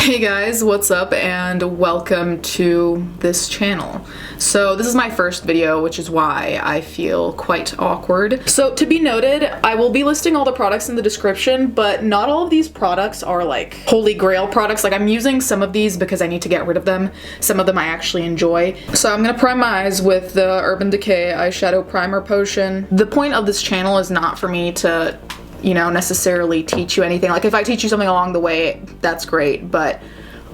Hey guys, what's up and welcome to this channel. So this is my first video, which is why I feel quite awkward. So to be noted, I will be listing all the products in the description, but not all of these products are like holy grail products. Like I'm using some of these because I need to get rid of them. Some of them I actually enjoy. So I'm gonna prime my eyes with the Urban Decay eyeshadow primer potion. The point of this channel is not for me to necessarily teach you anything. Like if I teach you something along the way, that's great, but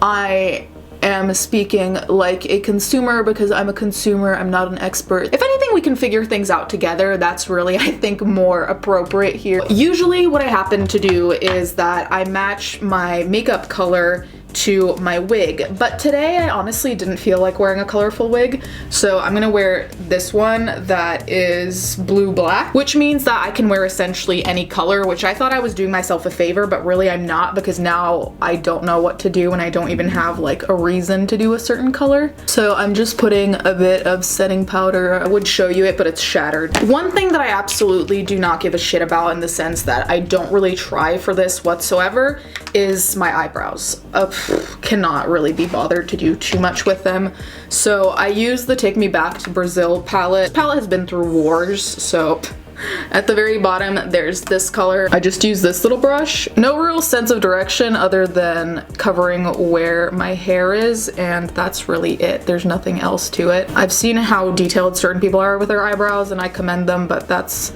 I am speaking like a consumer because I'm a consumer, I'm not an expert. If anything, we can figure things out together. That's really, I think, more appropriate here. Usually what I happen to do is that I match my makeup color to my wig, but today I honestly didn't feel like wearing a colorful wig, so I'm gonna wear this one that is blue black, which means that I can wear essentially any color, which I thought I was doing myself a favor, but really I'm not, because now I don't know what to do and I don't even have like a reason to do a certain color. So I'm just putting a bit of setting powder. I would show you it, but it's shattered. One thing that I absolutely do not give a shit about, in the sense that I don't really try for this whatsoever, is my eyebrows. Cannot really be bothered to do too much with them. So I use the Take Me Back to Brazil palette. This palette has been through wars, so at the very bottom there's this color. I just use this little brush. No real sense of direction other than covering where my hair is, and that's really it. There's nothing else to it. I've seen how detailed certain people are with their eyebrows and I commend them, but that's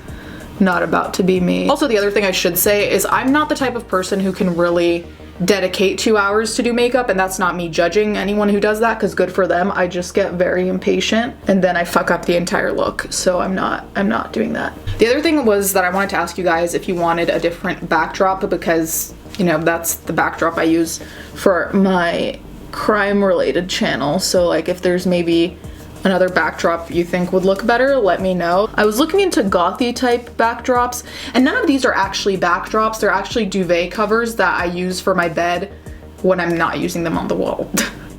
not about to be me. Also, the other thing I should say is I'm not the type of person who can really dedicate 2 hours to do makeup, and that's not me judging anyone who does that, because good for them. I just get very impatient and then I fuck up the entire look, so I'm not doing that. The other thing was that I wanted to ask you guys if you wanted a different backdrop, because that's the backdrop I use for my crime related channel. So like if there's maybe another backdrop you think would look better, let me know. I was looking into gothy type backdrops, and none of these are actually backdrops. They're actually duvet covers that I use for my bed when I'm not using them on the wall.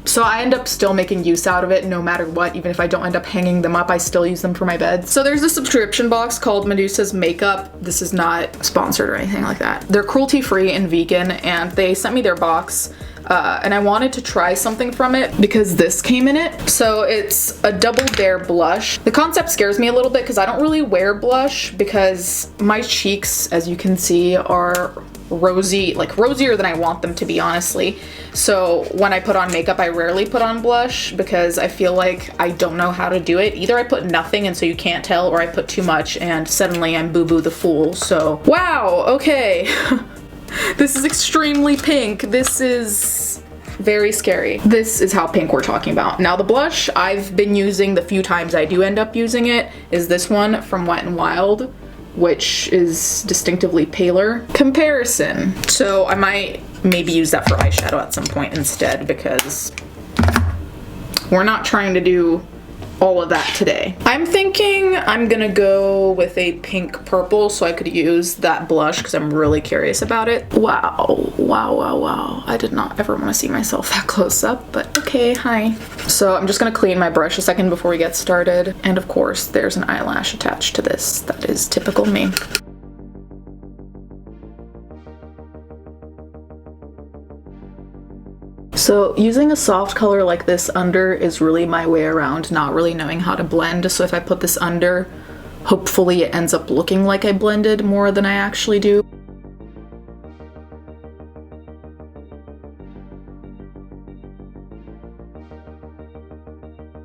So I end up still making use out of it no matter what. Even if I don't end up hanging them up, I still use them for my bed. So there's a subscription box called Medusa's Makeup. This is not sponsored or anything like that. They're cruelty free and vegan, and they sent me their box. And I wanted to try something from it because this came in it. So it's a Double Dare blush. The concept scares me a little bit because I don't really wear blush because my cheeks, as you can see, are rosy, like rosier than I want them to be, honestly. So when I put on makeup, I rarely put on blush because I feel like I don't know how to do it. Either I put nothing and so you can't tell, or I put too much and suddenly I'm Boo Boo the Fool. So wow, okay. This is extremely pink. This is very scary. This is how pink we're talking about. Now the blush I've been using the few times I do end up using it is this one from Wet n Wild, which is distinctively paler. Comparison. So I might maybe use that for eyeshadow at some point instead, because we're not trying to do all of that today. I'm thinking I'm gonna go with a pink purple so I could use that blush because I'm really curious about it. Wow, wow, wow, wow. I did not ever want to see myself that close up, but okay, hi. So I'm just gonna clean my brush a second before we get started. And of course, there's an eyelash attached to this. That is typical me. So using a soft color like this under is really my way around not really knowing how to blend. So if I put this under, hopefully it ends up looking like I blended more than I actually do.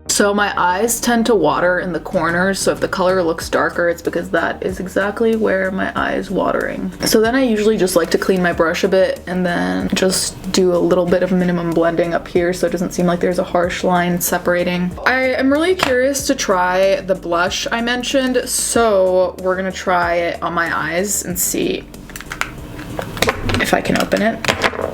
So my eyes tend to water in the corners, so if the color looks darker, it's because that is exactly where my eye is watering. So then I usually just like to clean my brush a bit and then just do a little bit of minimum blending up here so it doesn't seem like there's a harsh line separating. I am really curious to try the blush I mentioned, so we're gonna try it on my eyes and see if I can open it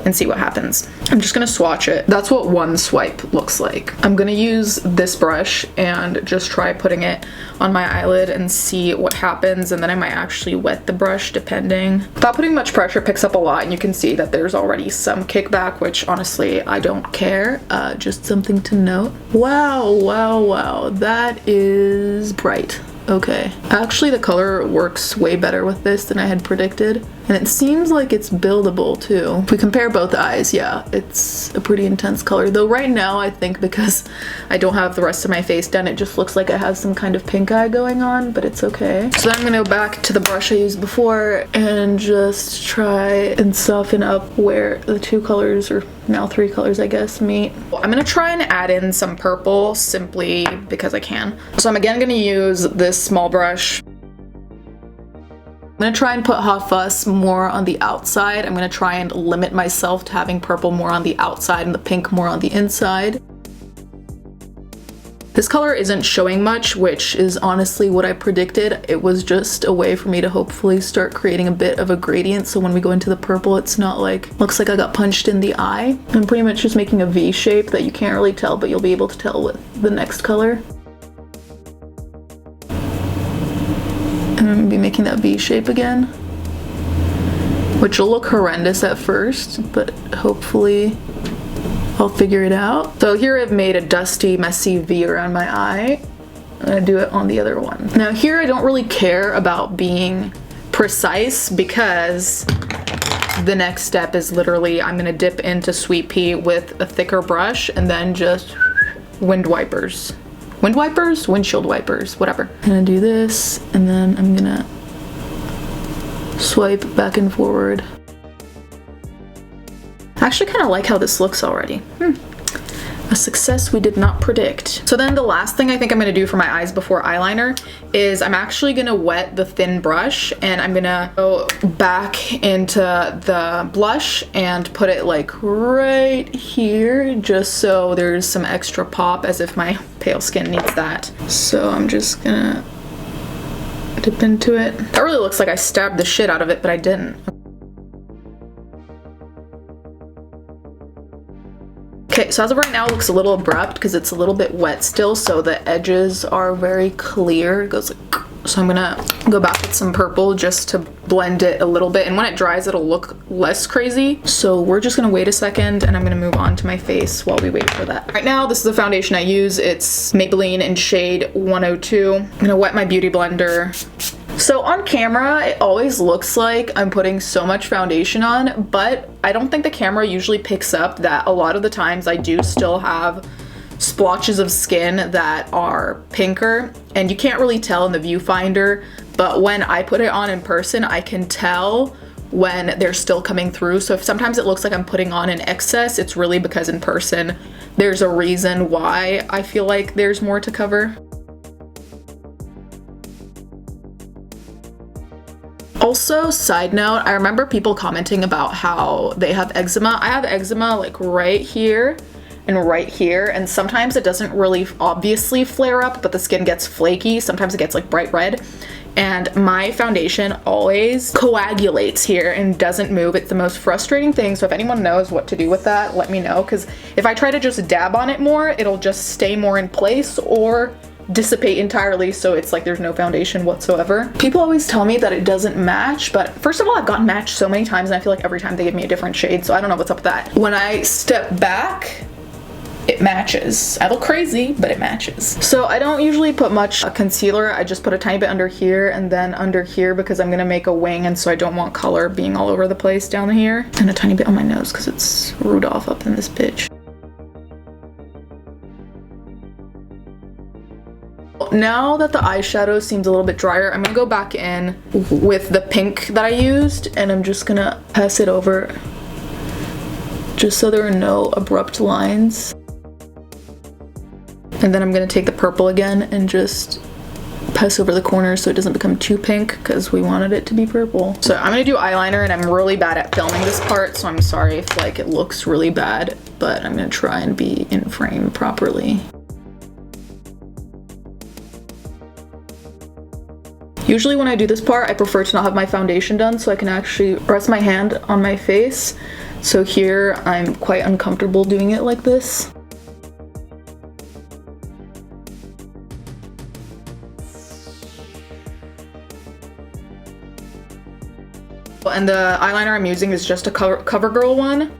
and see what happens. I'm just gonna swatch it. That's what one swipe looks like. I'm gonna use this brush and just try putting it on my eyelid and see what happens, and then I might actually wet the brush depending. Without putting much pressure, picks up a lot, and you can see that there's already some kickback, which honestly I don't care. Just something to note. Wow, wow, wow, that is bright. Okay, actually the color works way better with this than I had predicted. And it seems like it's buildable too. If we compare both eyes, yeah, it's a pretty intense color. Though right now, I think because I don't have the rest of my face done, it just looks like I have some kind of pink eye going on, but it's okay. So then I'm gonna go back to the brush I used before and just try and soften up where the two colors, or now three colors I guess, meet. I'm gonna try and add in some purple simply because I can. So I'm again gonna use this small brush. I'm gonna try and put Hot Fuss more on the outside. I'm gonna try and limit myself to having purple more on the outside and the pink more on the inside. This color isn't showing much, which is honestly what I predicted. It was just a way for me to hopefully start creating a bit of a gradient, so when we go into the purple, it's not like, looks like I got punched in the eye. I'm pretty much just making a V shape that you can't really tell, but you'll be able to tell with the next color. And I'm gonna be making that V shape again, which will look horrendous at first, but hopefully I'll figure it out. So here I've made a dusty, messy V around my eye. I'm gonna do it on the other one. Now here I don't really care about being precise because the next step is literally I'm gonna dip into Sweet Pea with a thicker brush and then just windshield wipers, whatever. I'm gonna do this and then I'm gonna swipe back and forward. I actually kind of like how this looks already. A success we did not predict. So then the last thing I think I'm gonna do for my eyes before eyeliner is I'm actually gonna wet the thin brush and I'm gonna go back into the blush and put it like right here, just so there's some extra pop, as if my pale skin needs that. So I'm just gonna dip into it. That really looks like I stabbed the shit out of it, but I didn't. Okay, so as of right now, it looks a little abrupt because it's a little bit wet still, so the edges are very clear. It goes like, so I'm gonna go back with some purple just to blend it a little bit, and when it dries, it'll look less crazy. So we're just gonna wait a second, and I'm gonna move on to my face while we wait for that. Right now, this is the foundation I use. It's Maybelline in shade 102. I'm gonna wet my beauty blender. So on camera, it always looks like I'm putting so much foundation on, but I don't think the camera usually picks up that a lot of the times I do still have splotches of skin that are pinker, and you can't really tell in the viewfinder, but when I put it on in person, I can tell when they're still coming through. So if sometimes it looks like I'm putting on an excess, it's really because in person, there's a reason why I feel like there's more to cover. Also, side note, I remember people commenting about how they have eczema. I have eczema like right here and right here, and sometimes it doesn't really obviously flare up, but the skin gets flaky. Sometimes it gets like bright red, and my foundation always coagulates here and doesn't move. It's the most frustrating thing. So if anyone knows what to do with that, let me know, because if I try to just dab on it more, it'll just stay more in place or dissipate entirely, so it's like there's no foundation whatsoever. People always tell me that it doesn't match, but first of all, I've gotten matched so many times and I feel like every time they give me a different shade, so I don't know what's up with that. When I step back, it matches. I look crazy, but it matches. So I don't usually put much concealer. I just put a tiny bit under here and then under here because I'm gonna make a wing, and so I don't want color being all over the place down here. And a tiny bit on my nose because it's Rudolph up in this bitch. Now that the eyeshadow seems a little bit drier, I'm gonna go back in with the pink that I used, and I'm just gonna pass it over just so there are no abrupt lines. And then I'm gonna take the purple again and just pass over the corners so it doesn't become too pink, because we wanted it to be purple. So I'm gonna do eyeliner, and I'm really bad at filming this part, so I'm sorry if like it looks really bad, but I'm gonna try and be in frame properly. Usually when I do this part, I prefer to not have my foundation done so I can actually rest my hand on my face. So here, I'm quite uncomfortable doing it like this. And the eyeliner I'm using is just a Covergirl one.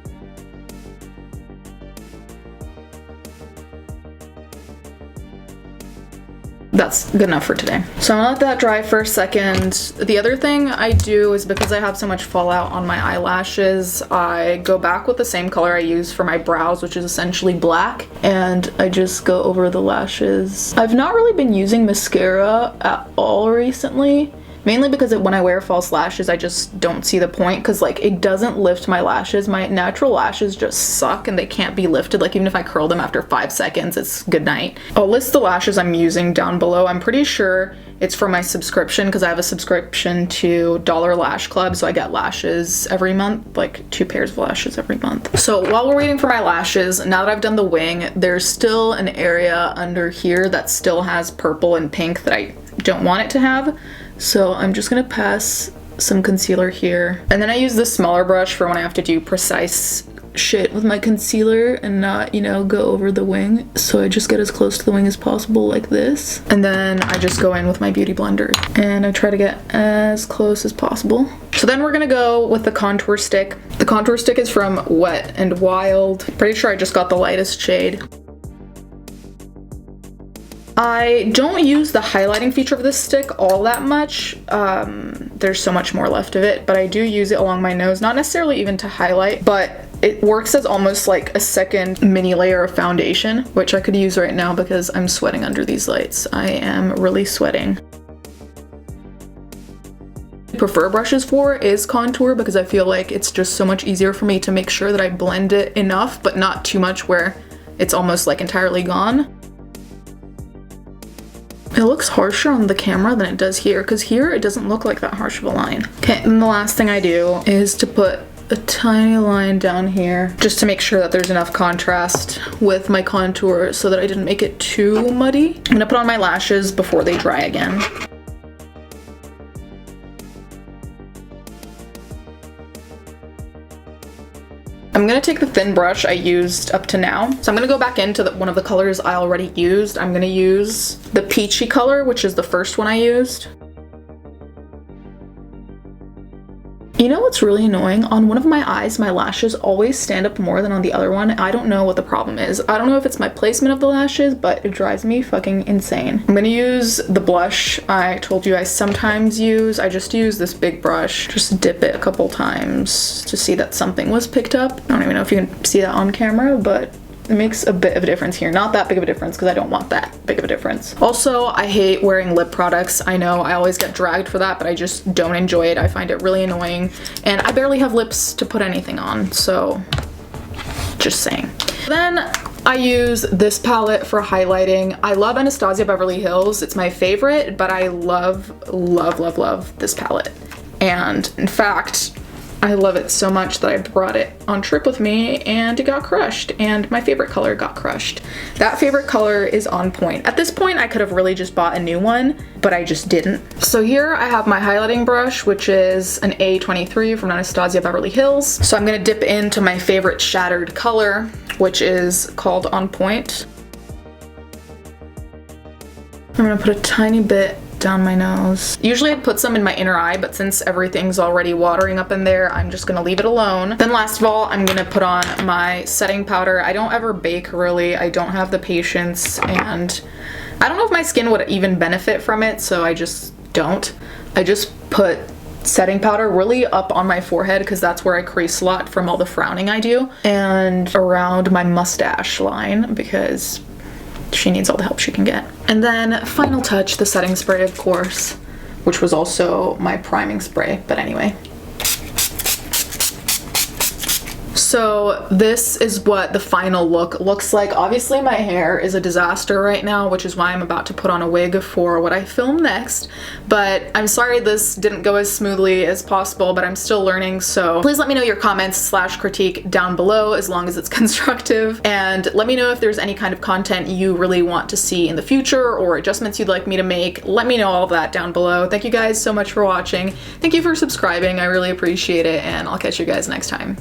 that's good enough for today. So I'm gonna let that dry for a second. The other thing I do is, because I have so much fallout on my eyelashes, I go back with the same color I use for my brows, which is essentially black, and I just go over the lashes. I've not really been using mascara at all recently. Mainly because when I wear false lashes, I just don't see the point, because like it doesn't lift my lashes. My natural lashes just suck and they can't be lifted. Like even if I curl them after 5 seconds, it's good night. I'll list the lashes I'm using down below. I'm pretty sure it's for my subscription, because I have a subscription to Dollar Lash Club, so I get lashes every month, like 2 pairs of lashes every month. So while we're waiting for my lashes, now that I've done the wing, there's still an area under here that still has purple and pink that I don't want it to have. So I'm just gonna pass some concealer here. And then I use this smaller brush for when I have to do precise shit with my concealer and not, you know, go over the wing. So I just get as close to the wing as possible like this. And then I just go in with my beauty blender and I try to get as close as possible. So then we're gonna go with the contour stick. The contour stick is from Wet n Wild. Pretty sure I just got the lightest shade. I don't use the highlighting feature of this stick all that much. There's so much more left of it, but I do use it along my nose, not necessarily even to highlight, but it works as almost like a second mini layer of foundation, which I could use right now because I'm sweating under these lights. I am really sweating. Prefer brushes for is contour, because I feel like it's just so much easier for me to make sure that I blend it enough, but not too much where it's almost like entirely gone. It looks harsher on the camera than it does here, because here it doesn't look like that harsh of a line. Okay, and the last thing I do is to put a tiny line down here just to make sure that there's enough contrast with my contour so that I didn't make it too muddy. I'm gonna put on my lashes before they dry again. I'm gonna take the thin brush I used up to now. So I'm gonna go back into one of the colors I already used. I'm gonna use the peachy color, which is the first one I used. You know what's really annoying? On one of my eyes, my lashes always stand up more than on the other one. I don't know what the problem is. I don't know if it's my placement of the lashes, but it drives me fucking insane. I'm gonna use the blush I told you I sometimes use. I just use this big brush, just dip it a couple times to see that something was picked up. I don't even know if you can see that on camera, but it makes a bit of a difference here. Not that big of a difference, because I don't want that big of a difference. Also, I hate wearing lip products. I know I always get dragged for that, but I just don't enjoy it. I find it really annoying. And I barely have lips to put anything on, so just saying. Then I use this palette for highlighting. I love Anastasia Beverly Hills. It's my favorite, but I love, love, love, love this palette. And in fact, I love it so much that I brought it on trip with me and it got crushed, and my favorite color got crushed. That favorite color is On Point. At this point, I could have really just bought a new one, but I just didn't. So here I have my highlighting brush, which is an A23 from Anastasia Beverly Hills. So I'm gonna dip into my favorite shattered color, which is called On Point. I'm gonna put a tiny bit down my nose. Usually I'd put some in my inner eye, but since everything's already watering up in there, I'm just gonna leave it alone. Then last of all, I'm gonna put on my setting powder. I don't ever bake really. I don't have the patience, and I don't know if my skin would even benefit from it, so I just don't. I just put setting powder really up on my forehead, because that's where I crease a lot from all the frowning I do, and around my mustache line, because she needs all the help she can get. And then final touch, the setting spray, of course, which was also my priming spray, but anyway. So this is what the final look looks like. Obviously my hair is a disaster right now, which is why I'm about to put on a wig for what I film next. But I'm sorry this didn't go as smoothly as possible, but I'm still learning. So please let me know your comments / critique down below, as long as it's constructive. And let me know if there's any kind of content you really want to see in the future, or adjustments you'd like me to make. Let me know all of that down below. Thank you guys so much for watching. Thank you for subscribing. I really appreciate it, and I'll catch you guys next time.